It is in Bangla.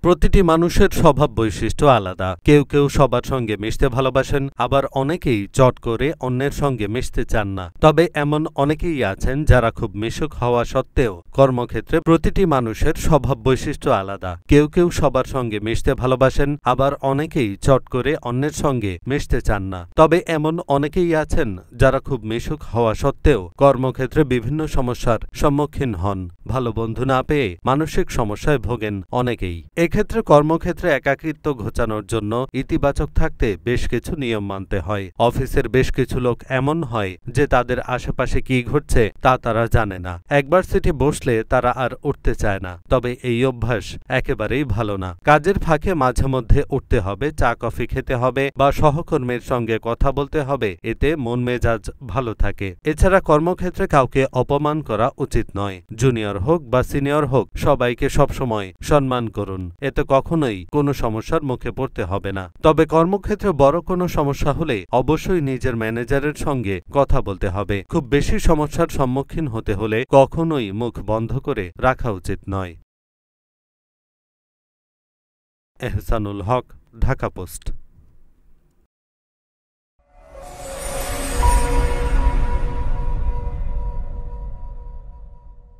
প্রতিটি মানুষের স্বভাব বৈশিষ্ট্য আলাদা। কেউ কেউ সবার সঙ্গে মিশতে ভালোবাসেন, আবার অনেকেই চট করে অন্যের সঙ্গে মিশতে চান না। তবে এমন অনেকেই আছেন যারা খুব মিশুক হওয়া সত্ত্বেও কর্মক্ষেত্রে প্রতিটি মানুষের স্বভাব বৈশিষ্ট্য আলাদা। কেউ কেউ সবার সঙ্গে মিশতে ভালোবাসেন, আবার অনেকেই চট করে অন্যের সঙ্গে মিশতে চান না। তবে এমন অনেকেই আছেন যারা খুব মিশুক হওয়া সত্ত্বেও কর্মক্ষেত্রে বিভিন্ন সমস্যার সম্মুখীন হন। ভালো বন্ধু না পেয়ে মানসিক সমস্যায় ভোগেন অনেকেই। এক্ষেত্রে কর্মক্ষেত্রে একাকিত্ব ঘোচানোর জন্য ইতিবাচক থাকতে বেশ কিছু নিয়ম মানতে হয়। অফিসের বেশ কিছু লোক এমন হয় যে তাদের আশেপাশে কি ঘটছে তা তারা জানে না। একবার সিটে বসলে তারা আর উঠতে চায় না। তবে এই অভ্যাস একেবারেই ভালো না। কাজের ফাঁকে মাঝে মধ্যে উঠতে হবে, চা কফি খেতে হবে বা সহকর্মীর সঙ্গে কথা বলতে হবে। এতে মন মেজাজ ভালো থাকে। এছাড়া কর্মক্ষেত্রে কাউকে অপমান করা উচিত নয়। জুনিয়র হোক বা সিনিয়র হোক, সবাইকে সবসময় সম্মান করুন। এতে কখনোই কোনো সমস্যার মুখে পড়তে হবে না। তবে কর্মক্ষেত্রে বড় কোনো সমস্যা হলে অবশ্যই নিজের ম্যানেজারের সঙ্গে কথা বলতে হবে। খুব বেশি সমস্যার সম্মুখীন হতে হলে কখনোই মুখ বন্ধ করে রাখা উচিত নয়। এহসানুল হক, ঢাকা পোস্ট।